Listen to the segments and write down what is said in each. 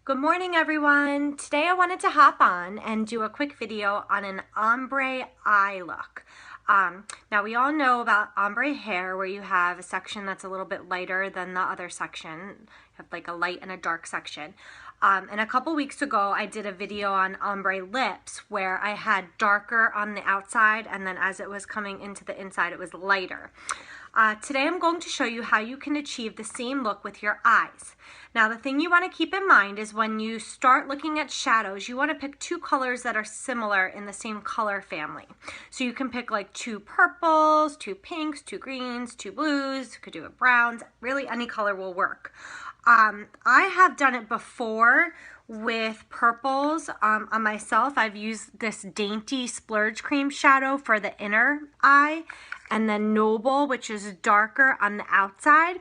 Good morning, everyone. Today I wanted to hop on and do a quick video on an ombre eye look. Now we all know about ombre hair, where you have a section that's a little bit lighter than the other section. You have like a light and a dark section. And a couple weeks ago I did a video on ombre lips where I had darker on the outside, and then as it was coming into the inside it was lighter. Today I'm going to show you how you can achieve the same look with your eyes. Now the thing you want to keep in mind is when you start looking at shadows, you want to pick two colors that are similar in the same color family. So you can pick like two purples, two pinks, two greens, two blues, you could do it browns, really any color will work. I have done it before with purples on myself. I've used this Dainty Splurge Cream shadow for the inner eye, and then Noble, which is darker on the outside.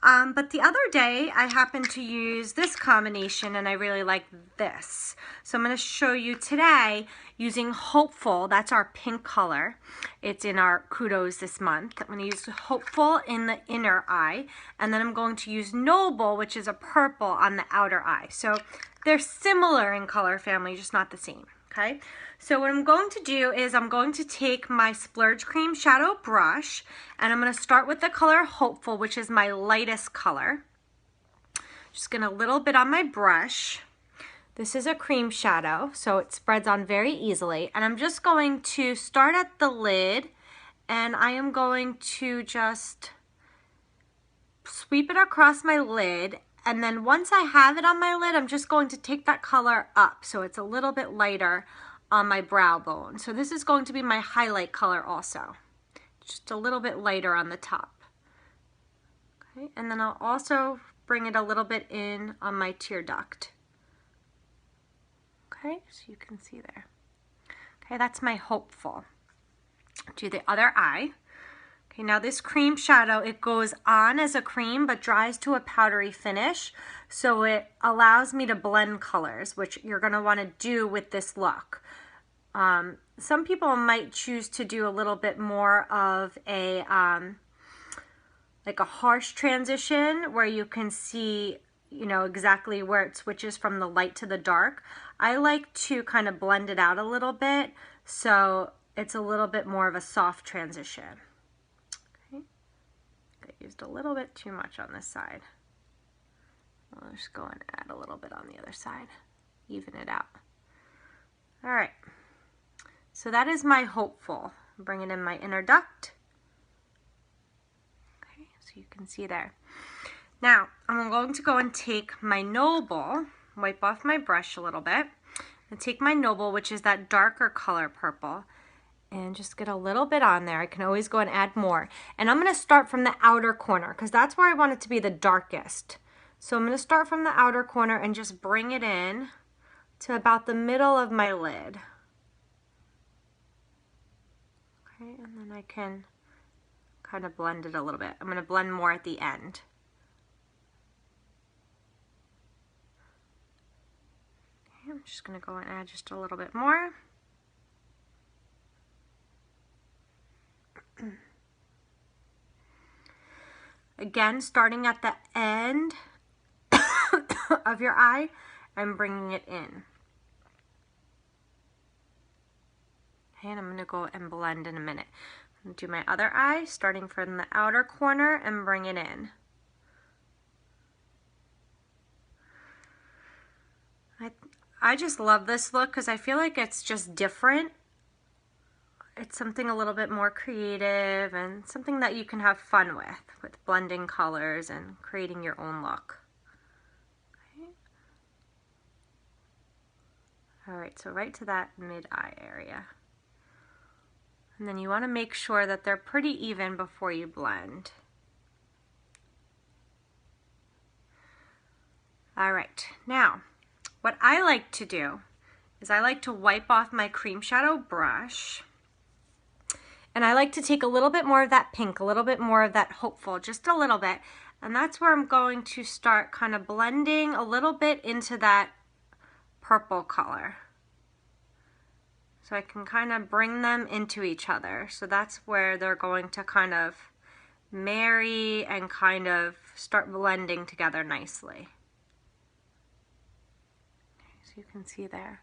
But the other day I happened to use this combination and I really like this. So I'm going to show you today using Hopeful. That's our pink color. It's in our Kudos this month. I'm going to use Hopeful in the inner eye, and then I'm going to use Noble, which is a purple, on the outer eye. So they're similar in color family, just not the same. Okay, so what I'm going to do is I'm going to take my Splurge Cream shadow brush and I'm going to start with the color Hopeful, which is my lightest color. Just going to a little bit on my brush. This is a cream shadow, so it spreads on very easily, and I'm just going to start at the lid and I am going to just sweep it across my lid. And then once I have it on my lid, I'm just going to take that color up so it's a little bit lighter on my brow bone. So this is going to be my highlight color also. Just a little bit lighter on the top. Okay, and then I'll also bring it a little bit in on my tear duct. Okay, so you can see there. Okay, that's my Hopeful. Do the other eye. Okay, now this cream shadow, it goes on as a cream but dries to a powdery finish, so it allows me to blend colors, which you're going to want to do with this look. Some people might choose to do a little bit more of a like a harsh transition where you can see, you know, exactly where it switches from the light to the dark. I like to kind of blend it out a little bit so it's a little bit more of a soft transition. Used a little bit too much on this side. I'll just go and add a little bit on the other side, even it out. All right, so that is my Hopeful. I'm bringing in my inner duct. Okay, so you can see there. Now I'm going to go and take my Noble, wipe off my brush a little bit, and take my Noble, which is that darker color purple, and just get a little bit on there. I can always go and add more. And I'm going to start from the outer corner because that's where I want it to be the darkest. So I'm going to start from the outer corner and just bring it in to about the middle of my lid. Okay, and then I can kind of blend it a little bit. I'm going to blend more at the end. Okay, I'm just going to go and add just a little bit more. Again, starting at the end of your eye and bringing it in. Okay, and I'm going to go and blend in a minute. I'm going to do my other eye, starting from the outer corner and bring it in. I just love this look because I feel like it's just different. It's something a little bit more creative and something that you can have fun with blending colors and creating your own look. Okay. All right, so right to that mid-eye area. And then you want to make sure that they're pretty even before you blend. All right, now what I like to do is I like to wipe off my cream shadow brush. And I like to take a little bit more of that pink, a little bit more of that Hopeful, just a little bit. And that's where I'm going to start kind of blending a little bit into that purple color. So I can kind of bring them into each other. So that's where they're going to kind of marry and kind of start blending together nicely. you can see there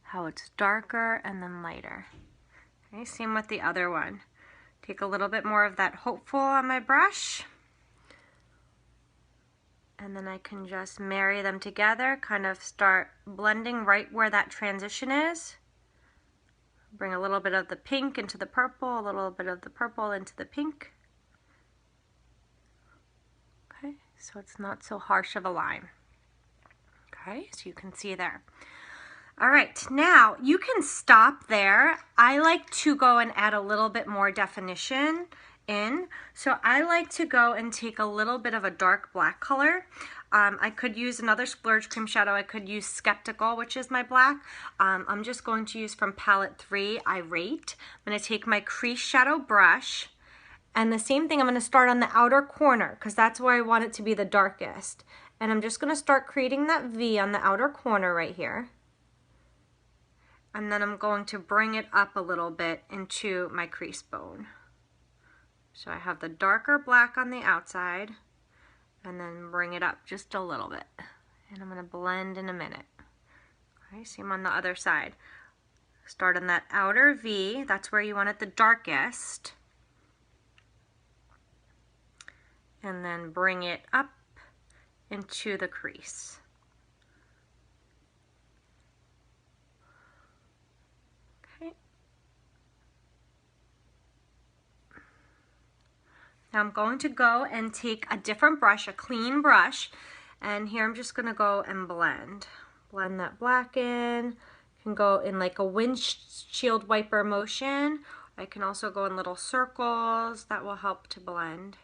how it's darker and then lighter. Okay, same with the other one. Take a little bit more of that Hopeful on my brush, and then I can just marry them together, kind of start blending right where that transition is. Bring a little bit of the pink into the purple, a little bit of the purple into the pink. Okay, so it's not so harsh of a line. Okay, so you can see there. All right, now you can stop there. I like to go and add a little bit more definition in. So I like to go and take a little bit of a dark black color. I could use another Splurge Cream Shadow. I could use Skeptical, which is my black. I'm just going to use from palette 3, Irate. I'm going to take my crease shadow brush, and the same thing, I'm going to start on the outer corner because that's where I want it to be the darkest. And I'm just going to start creating that V on the outer corner right here. And then I'm going to bring it up a little bit into my crease bone. So I have the darker black on the outside, and then bring it up just a little bit. And I'm going to blend in a minute. Okay, same on the other side. Start on that outer V, that's where you want it the darkest. And then bring it up into the crease. Now I'm going to go and take a different brush, a clean brush, and here I'm just going to go and blend. Blend that black in. You can go in like a windshield wiper motion. I can also go in little circles. That will help to blend.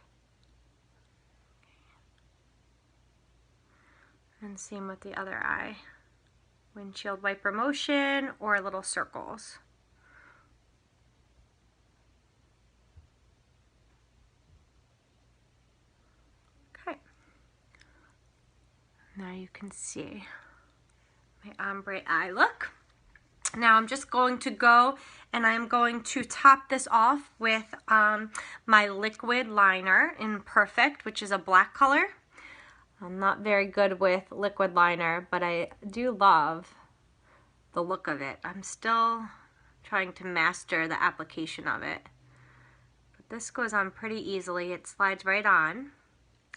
And same with the other eye. Windshield wiper motion or little circles. Now you can see my ombre eye look. Now I'm just going to go and I'm going to top this off with my liquid liner in Perfect, which is a black color. I'm not very good with liquid liner, but I do love the look of it. I'm still trying to master the application of it. But this goes on pretty easily. It slides right on.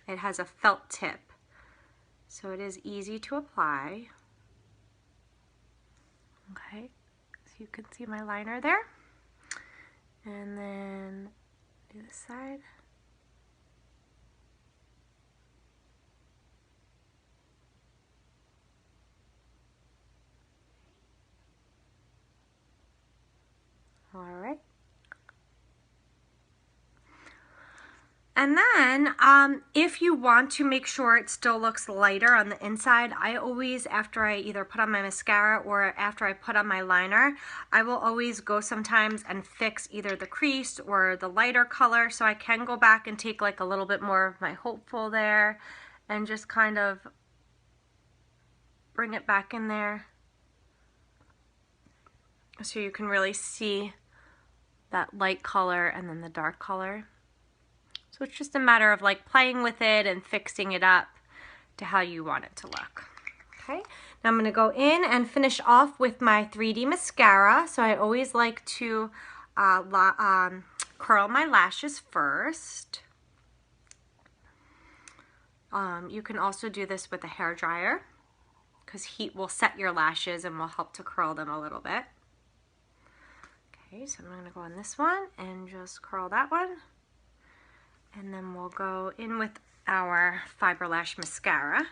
It has a felt tip, so it is easy to apply. Okay, so you can see my liner there. And then do this side. All right. And then if you want to make sure it still looks lighter on the inside, I always, after I either put on my mascara or after I put on my liner, I will always go sometimes and fix either the crease or the lighter color, so I can go back and take like a little bit more of my Hopeful there and just kind of bring it back in there so you can really see that light color and then the dark color. So it's just a matter of like playing with it and fixing it up to how you want it to look. Okay, now I'm going to go in and finish off with my 3D mascara. So I always like to curl my lashes first. You can also do this with a hair dryer because heat will set your lashes and will help to curl them a little bit. Okay, so I'm going to go on this one and just curl that one. And then we'll go in with our Fiber Lash Mascara.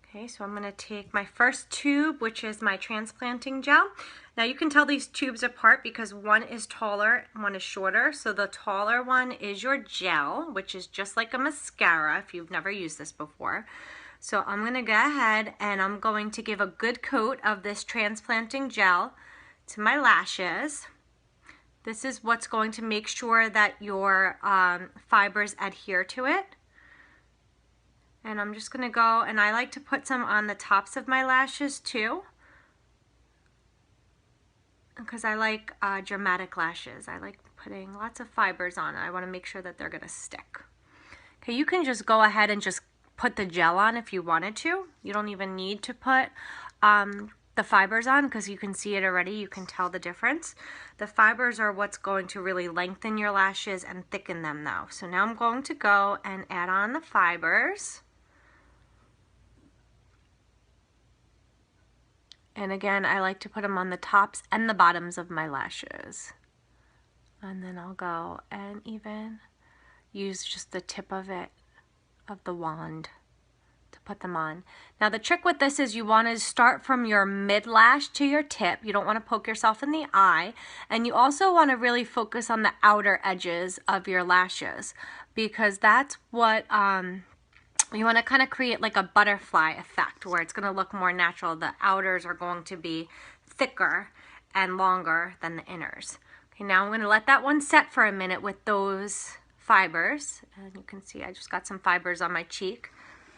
Okay, so I'm going to take my first tube, which is my transplanting gel. Now you can tell these tubes apart because one is taller and one is shorter. So the taller one is your gel, which is just like a mascara if you've never used this before. So I'm going to go ahead and I'm going to give a good coat of this transplanting gel to my lashes. This is what's going to make sure that your fibers adhere to it. And I'm just going to go, and I like to put some on the tops of my lashes too, because I like dramatic lashes. I like putting lots of fibers on it. I want to make sure that they're going to stick. Okay, you can just go ahead and just put the gel on if you wanted to. You don't even need to put the fibers on because you can see it already. You can tell the difference. The fibers are what's going to really lengthen your lashes and thicken them though. So now I'm going to go and add on the fibers. And again, I like to put them on the tops and the bottoms of my lashes. And then I'll go and even use just the tip of it, of the wand, to put them on. Now the trick with this is you want to start from your mid lash to your tip. You don't want to poke yourself in the eye. And you also want to really focus on the outer edges of your lashes, because that's what you want to kind of create like a butterfly effect where it's going to look more natural. The outers are going to be thicker and longer than the inners. Okay, now I'm going to let that one set for a minute with those fibers. And you can see I just got some fibers on my cheek.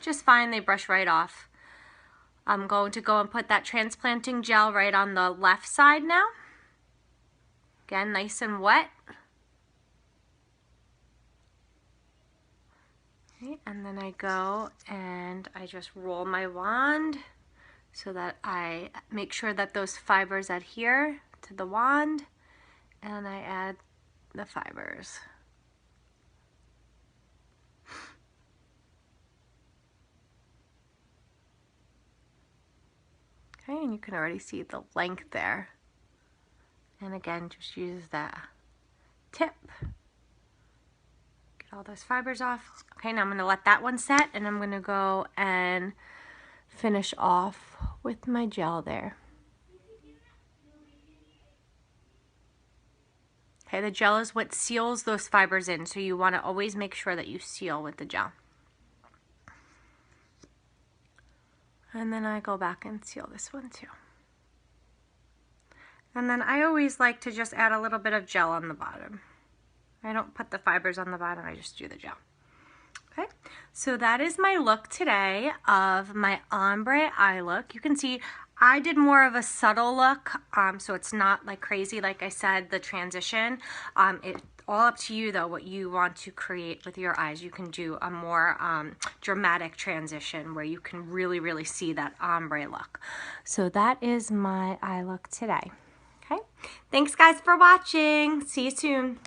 Just fine, they brush right off. I'm going to go and put that transplanting gel right on the left side now. Again, nice and wet. Okay, and then I go and I just roll my wand so that I make sure that those fibers adhere to the wand, and I add the fibers. Okay, and you can already see the length there. And again, just use that tip. Get all those fibers off. Okay, now I'm going to let that one set, and I'm going to go and finish off with my gel there. Okay, the gel is what seals those fibers in, so you want to always make sure that you seal with the gel. And then I go back and seal this one too. And then I always like to just add a little bit of gel on the bottom. I don't put the fibers on the bottom, I just do the gel. Okay, so that is my look today of my ombre eye look. You can see I did more of a subtle look, so it's not like crazy, like I said, the transition. It's all up to you though, what you want to create with your eyes. You can do a more dramatic transition where you can really see that ombre look. So that is my eye look today. Okay, thanks guys for watching. See you soon.